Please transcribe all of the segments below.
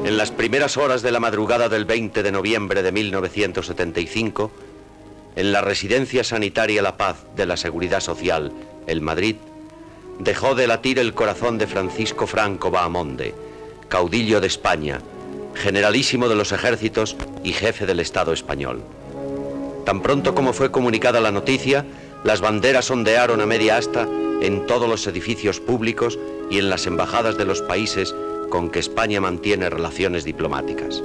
En las primeras horas de la madrugada del 20 de noviembre de 1975, en la Residencia Sanitaria La Paz de la Seguridad Social, en Madrid, dejó de latir el corazón de Francisco Franco Bahamonde, caudillo de España, generalísimo de los ejércitos y jefe del Estado español. Tan pronto como fue comunicada la noticia, las banderas ondearon a media asta en todos los edificios públicos y en las embajadas de los países con que España mantiene relaciones diplomáticas.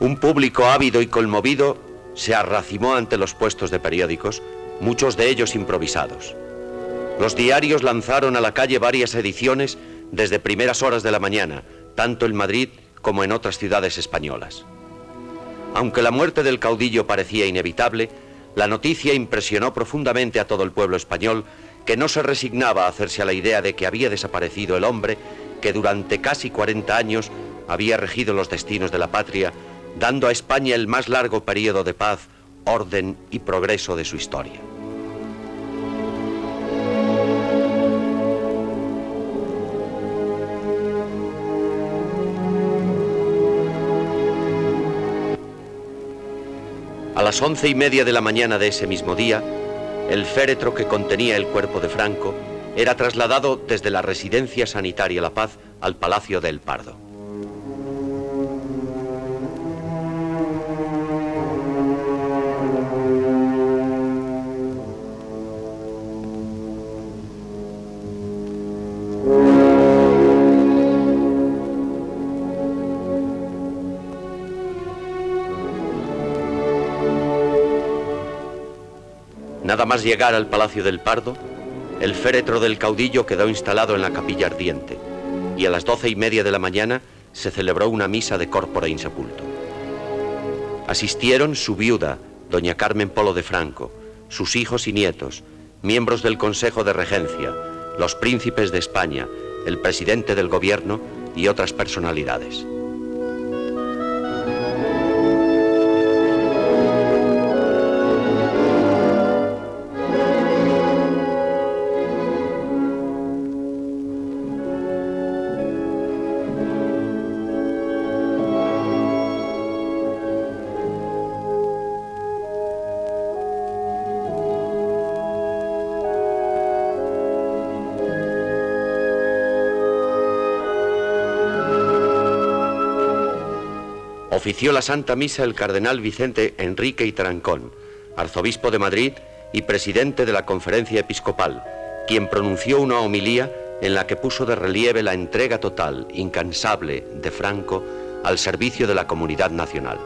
Un público ávido y conmovido se arracimó ante los puestos de periódicos, muchos de ellos improvisados. Los diarios lanzaron a la calle varias ediciones desde primeras horas de la mañana, tanto en Madrid como en otras ciudades españolas. Aunque la muerte del caudillo parecía inevitable, la noticia impresionó profundamente a todo el pueblo español, que no se resignaba a hacerse a la idea de que había desaparecido el hombre que durante casi 40 años había regido los destinos de la patria, dando a España el más largo periodo de paz, orden y progreso de su historia. A las 11:30 de la mañana de ese mismo día, el féretro que contenía el cuerpo de Franco era trasladado desde la Residencia Sanitaria La Paz al Palacio de El Pardo. Nada más llegar al Palacio del Pardo, el féretro del caudillo quedó instalado en la capilla ardiente y a las 12:30 de la mañana se celebró una misa de corpore insepulto. Asistieron su viuda, doña Carmen Polo de Franco, sus hijos y nietos, miembros del Consejo de Regencia, los príncipes de España, el presidente del gobierno y otras personalidades. Ofició la Santa Misa el cardenal Vicente Enrique y Tarancón, arzobispo de Madrid y presidente de la Conferencia Episcopal, quien pronunció una homilía en la que puso de relieve la entrega total, incansable, de Franco al servicio de la comunidad nacional.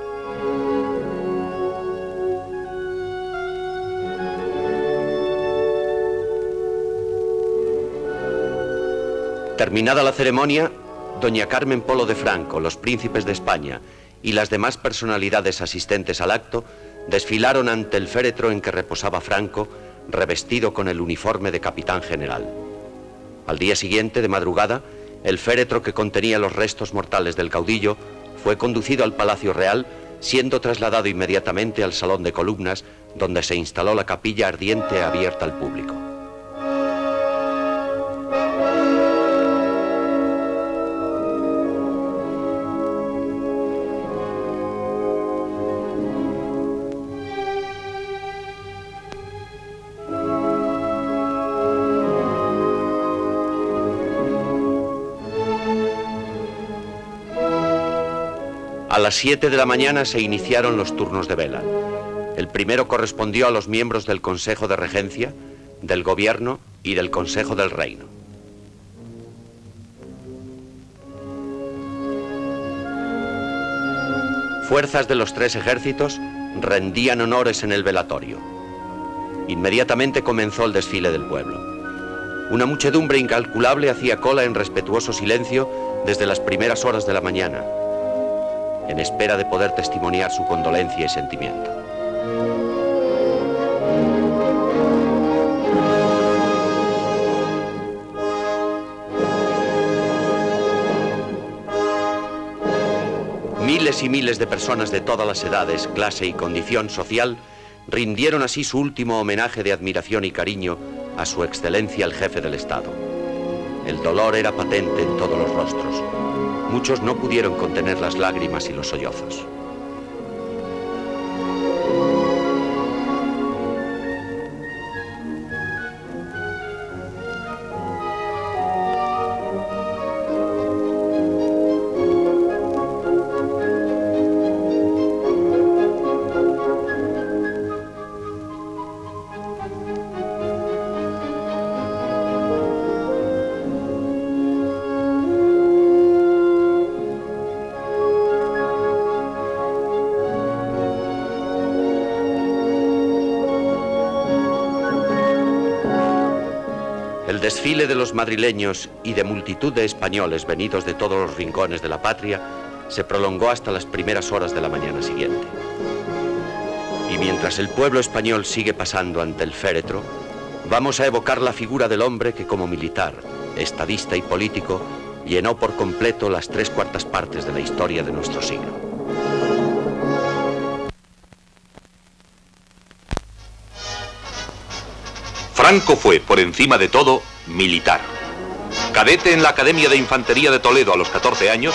Terminada la ceremonia, doña Carmen Polo de Franco, los príncipes de España y las demás personalidades asistentes al acto desfilaron ante el féretro en que reposaba Franco, revestido con el uniforme de capitán general. Al día siguiente, de madrugada, el féretro que contenía los restos mortales del caudillo fue conducido al Palacio Real, siendo trasladado inmediatamente al Salón de Columnas, donde se instaló la capilla ardiente abierta al público. A las 7 de la mañana se iniciaron los turnos de vela. El primero correspondió a los miembros del Consejo de Regencia, del Gobierno y del Consejo del Reino. Fuerzas de los tres ejércitos rendían honores en el velatorio. Inmediatamente comenzó el desfile del pueblo. Una muchedumbre incalculable hacía cola en respetuoso silencio desde las primeras horas de la mañana, en espera de poder testimoniar su condolencia y sentimiento. Miles y miles de personas de todas las edades, clase y condición social rindieron así su último homenaje de admiración y cariño a su excelencia el jefe del Estado. El dolor era patente en todos los rostros. Muchos no pudieron contener las lágrimas y los sollozos. El desfile de los madrileños y de multitud de españoles venidos de todos los rincones de la patria se prolongó hasta las primeras horas de la mañana siguiente. Y mientras el pueblo español sigue pasando ante el féretro, vamos a evocar la figura del hombre que como militar, estadista y político llenó por completo las 3/4 partes de la historia de nuestro siglo. Franco fue, por encima de todo, militar. Cadete en la Academia de Infantería de Toledo a los 14 años,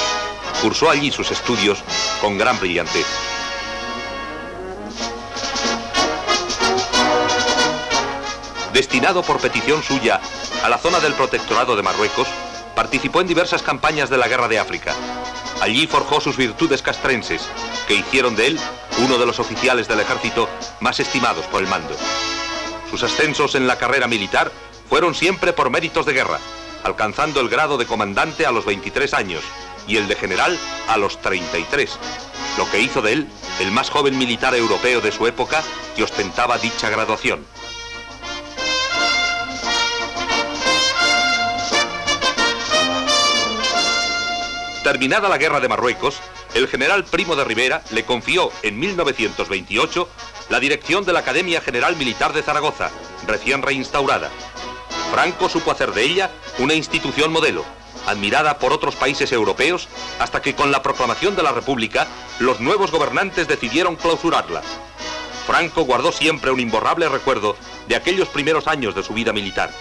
cursó allí sus estudios con gran brillantez. Destinado por petición suya a la zona del Protectorado de Marruecos, participó en diversas campañas de la Guerra de África. Allí forjó sus virtudes castrenses, que hicieron de él uno de los oficiales del ejército más estimados por el mando. Sus ascensos en la carrera militar fueron siempre por méritos de guerra, alcanzando el grado de comandante a los 23 años y el de general a los 33, lo que hizo de él el más joven militar europeo de su época que ostentaba dicha graduación. Terminada la Guerra de Marruecos, el general Primo de Rivera le confió en 1928 la dirección de la Academia General Militar de Zaragoza, recién reinstaurada. Franco supo hacer de ella una institución modelo, admirada por otros países europeos, hasta que con la proclamación de la República, los nuevos gobernantes decidieron clausurarla. Franco guardó siempre un imborrable recuerdo de aquellos primeros años de su vida militar,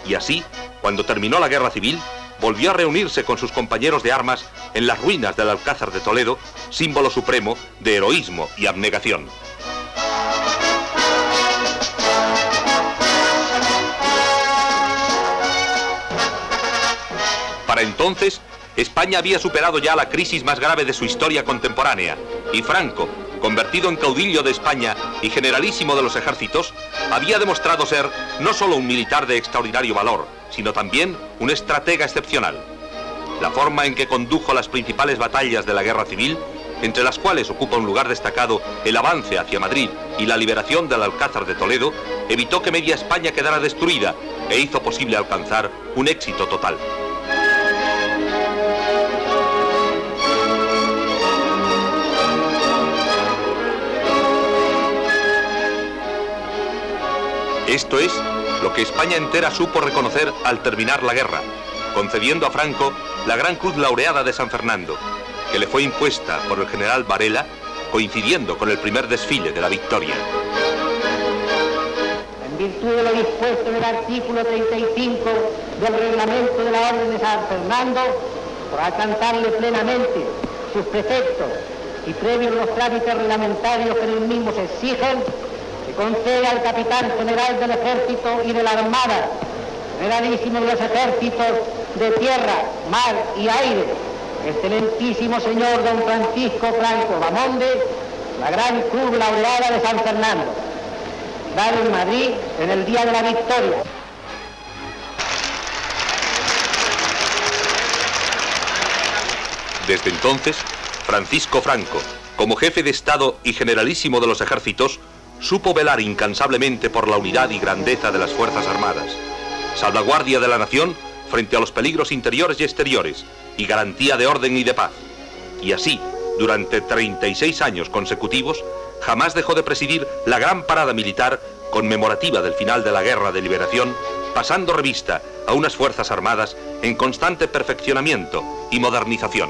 y así, cuando terminó la Guerra Civil, volvió a reunirse con sus compañeros de armas en las ruinas del Alcázar de Toledo, símbolo supremo de heroísmo y abnegación. Para entonces, España había superado ya la crisis más grave de su historia contemporánea, y Franco, convertido en caudillo de España y generalísimo de los ejércitos, había demostrado ser no solo un militar de extraordinario valor, sino también un estratega excepcional. La forma en que condujo las principales batallas de la Guerra Civil, entre las cuales ocupa un lugar destacado el avance hacia Madrid y la liberación del Alcázar de Toledo, evitó que media España quedara destruida e hizo posible alcanzar un éxito total. Esto es lo que España entera supo reconocer al terminar la guerra, concediendo a Franco la Gran Cruz Laureada de San Fernando, que le fue impuesta por el general Varela, coincidiendo con el primer desfile de la victoria. En virtud de lo dispuesto en el artículo 35 del reglamento de la Orden de San Fernando, por alcanzarle plenamente sus preceptos y previos los trámites reglamentarios que en el mismo se exigen, se concede al capitán general del Ejército y de la Armada, generalísimo de los ejércitos de tierra, mar y aire, excelentísimo señor don Francisco Franco Bamonde, la Gran Cruz Laureada de San Fernando, dada en Madrid en el día de la victoria. Desde entonces, Francisco Franco, como jefe de Estado y generalísimo de los ejércitos, supo velar incansablemente por la unidad y grandeza de las Fuerzas Armadas, salvaguardia de la nación frente a los peligros interiores y exteriores, y garantía de orden y de paz. Y así, durante 36 años consecutivos, jamás dejó de presidir la gran parada militar conmemorativa del final de la Guerra de Liberación, pasando revista a unas Fuerzas Armadas en constante perfeccionamiento y modernización.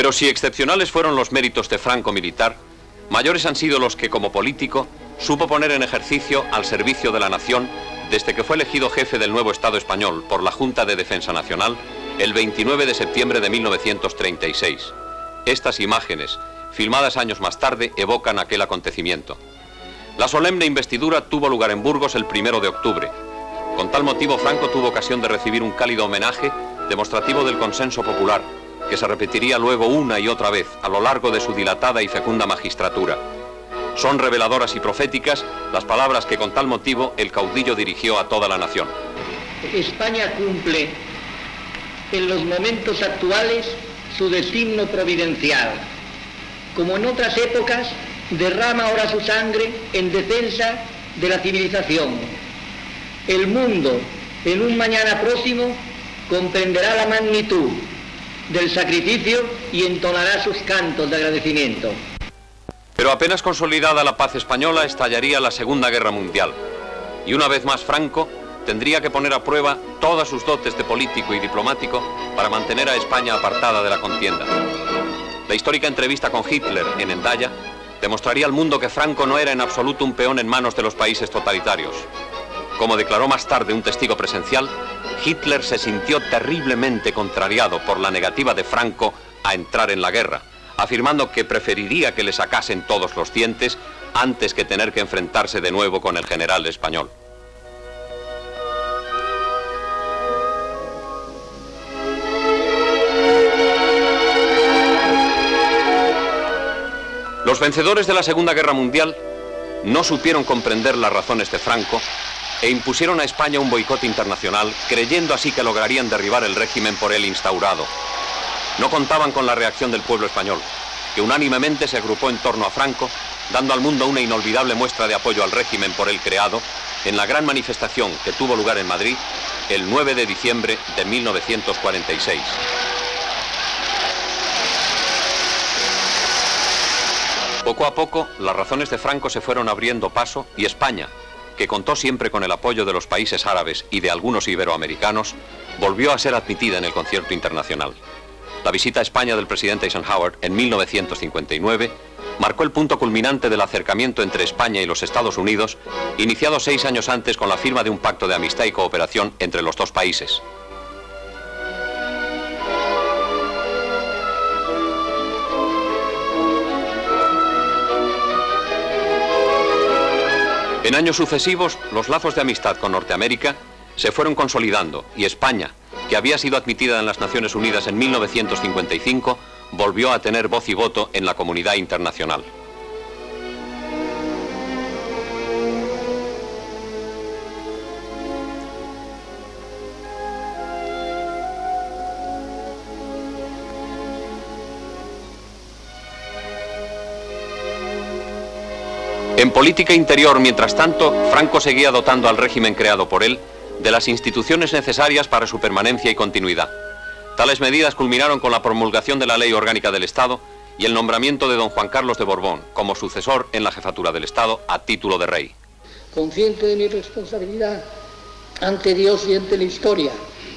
Pero si excepcionales fueron los méritos de Franco militar, mayores han sido los que, como político, supo poner en ejercicio al servicio de la nación desde que fue elegido jefe del nuevo Estado español por la Junta de Defensa Nacional el 29 de septiembre de 1936. Estas imágenes, filmadas años más tarde, evocan aquel acontecimiento. La solemne investidura tuvo lugar en Burgos el 1 de octubre. Con tal motivo, Franco tuvo ocasión de recibir un cálido homenaje demostrativo del consenso popular, que se repetiría luego una y otra vez a lo largo de su dilatada y fecunda magistratura. Son reveladoras y proféticas las palabras que con tal motivo el caudillo dirigió a toda la nación. España cumple en los momentos actuales su destino providencial. Como en otras épocas, derrama ahora su sangre en defensa de la civilización. El mundo, en un mañana próximo, comprenderá la magnitud del sacrificio y entonará sus cantos de agradecimiento. Pero apenas consolidada la paz española, estallaría la Segunda Guerra Mundial. Y una vez más Franco tendría que poner a prueba todas sus dotes de político y diplomático para mantener a España apartada de la contienda. La histórica entrevista con Hitler en Hendaya demostraría al mundo que Franco no era en absoluto un peón en manos de los países totalitarios. Como declaró más tarde un testigo presencial, Hitler se sintió terriblemente contrariado por la negativa de Franco a entrar en la guerra, afirmando que preferiría que le sacasen todos los dientes antes que tener que enfrentarse de nuevo con el general español. Los vencedores de la Segunda Guerra Mundial no supieron comprender las razones de Franco e impusieron a España un boicot internacional, creyendo así que lograrían derribar el régimen por él instaurado. No contaban con la reacción del pueblo español, que unánimemente se agrupó en torno a Franco, dando al mundo una inolvidable muestra de apoyo al régimen por él creado, en la gran manifestación que tuvo lugar en Madrid el 9 de diciembre de 1946. Poco a poco, las razones de Franco se fueron abriendo paso y España, que contó siempre con el apoyo de los países árabes y de algunos iberoamericanos, volvió a ser admitida en el concierto internacional. La visita a España del presidente Eisenhower en 1959 marcó el punto culminante del acercamiento entre España y los Estados Unidos, iniciado 6 años antes con la firma de un pacto de amistad y cooperación entre los dos países. En años sucesivos, los lazos de amistad con Norteamérica se fueron consolidando y España, que había sido admitida en las Naciones Unidas en 1955, volvió a tener voz y voto en la comunidad internacional. En política interior, mientras tanto, Franco seguía dotando al régimen creado por él de las instituciones necesarias para su permanencia y continuidad. Tales medidas culminaron con la promulgación de la Ley Orgánica del Estado y el nombramiento de don Juan Carlos de Borbón como sucesor en la jefatura del Estado a título de rey. Consciente de mi responsabilidad ante Dios y ante la historia,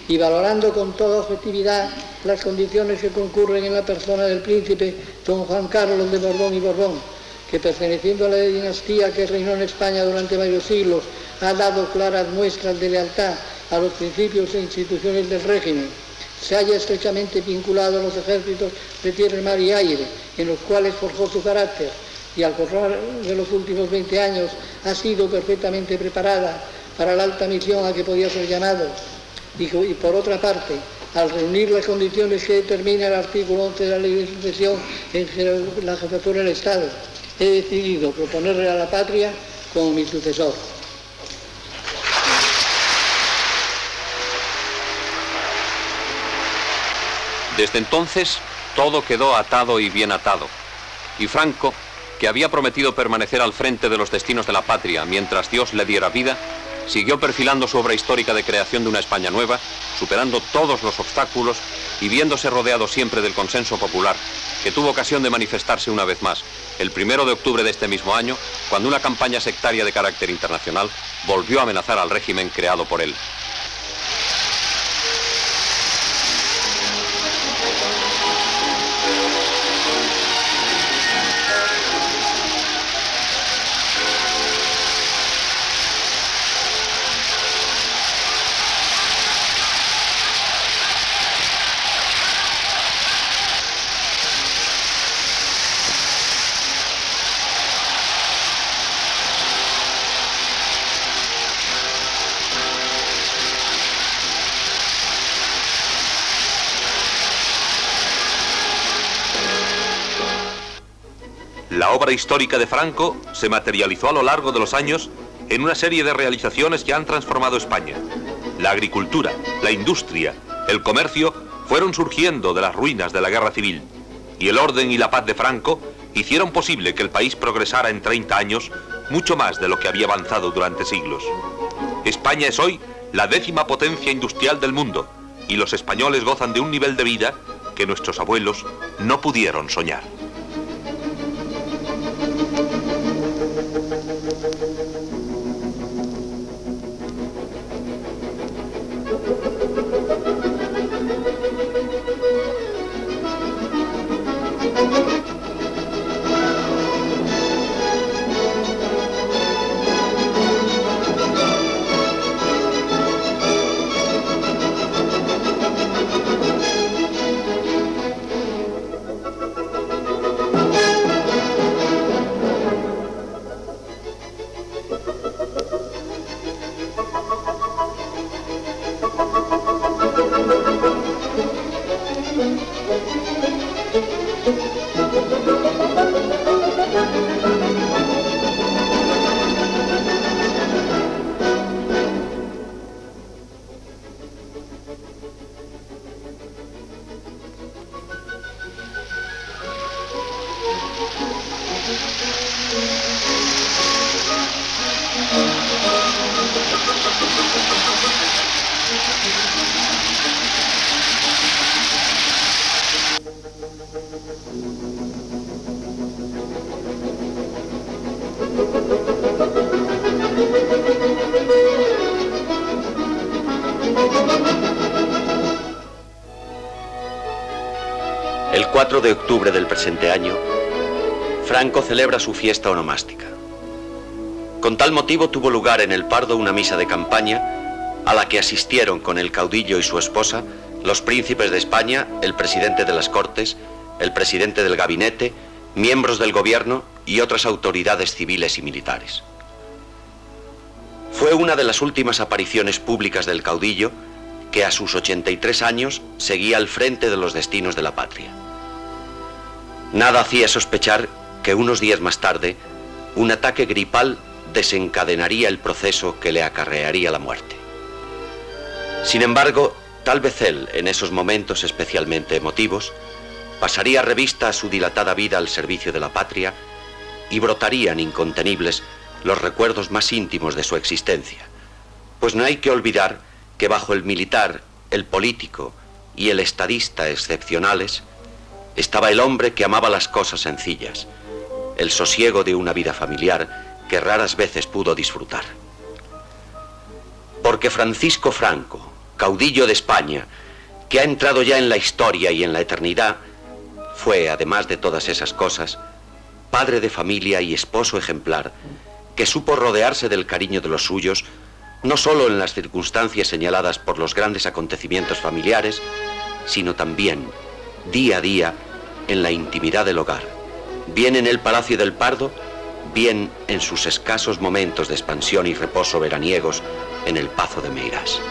y valorando con toda objetividad las condiciones que concurren en la persona del príncipe don Juan Carlos de Borbón y Borbón, que perteneciendo a la dinastía que reinó en España durante varios siglos, ha dado claras muestras de lealtad a los principios e instituciones del régimen, se halla estrechamente vinculado a los ejércitos de tierra, mar y aire, en los cuales forjó su carácter, y al correr de los últimos 20 años ha sido perfectamente preparada para la alta misión a que podía ser llamado, y por otra parte, al reunir las condiciones que determina el artículo 11 de la Ley de Sucesión en la jefatura del Estado, he decidido proponerle a la patria como mi sucesor. Desde entonces, todo quedó atado y bien atado. Y Franco, que había prometido permanecer al frente de los destinos de la patria mientras Dios le diera vida, siguió perfilando su obra histórica de creación de una España nueva, superando todos los obstáculos y viéndose rodeado siempre del consenso popular, que tuvo ocasión de manifestarse una vez más, el 1 de octubre de este mismo año, cuando una campaña sectaria de carácter internacional volvió a amenazar al régimen creado por él. La obra histórica de Franco se materializó a lo largo de los años en una serie de realizaciones que han transformado España. La agricultura, la industria, el comercio fueron surgiendo de las ruinas de la guerra civil, y el orden y la paz de Franco hicieron posible que el país progresara en 30 años mucho más de lo que había avanzado durante siglos. España es hoy la 10ª potencia industrial del mundo, y los españoles gozan de un nivel de vida que nuestros abuelos no pudieron soñar. El 4 de octubre del presente año, Franco celebra su fiesta onomástica. Con tal motivo tuvo lugar en el Pardo una misa de campaña a la que asistieron con el caudillo y su esposa los príncipes de España, el presidente de las Cortes, el presidente del gabinete, miembros del gobierno y otras autoridades civiles y militares. Fue una de las últimas apariciones públicas del caudillo que a sus 83 años seguía al frente de los destinos de la patria. Nada hacía sospechar que unos días más tarde un ataque gripal desencadenaría el proceso que le acarrearía la muerte. Sin embargo, tal vez él, en esos momentos especialmente emotivos, pasaría revista a su dilatada vida al servicio de la patria y brotarían incontenibles los recuerdos más íntimos de su existencia, pues no hay que olvidar que bajo el militar, el político y el estadista excepcionales estaba el hombre que amaba las cosas sencillas, el sosiego de una vida familiar que raras veces pudo disfrutar. Porque Francisco Franco, caudillo de España, que ha entrado ya en la historia y en la eternidad, fue, además de todas esas cosas, padre de familia y esposo ejemplar, que supo rodearse del cariño de los suyos, no solo en las circunstancias señaladas por los grandes acontecimientos familiares, sino también, día a día, en la intimidad del hogar, bien en el Palacio del Pardo, bien en sus escasos momentos de expansión y reposo veraniegos en el Pazo de Meirás.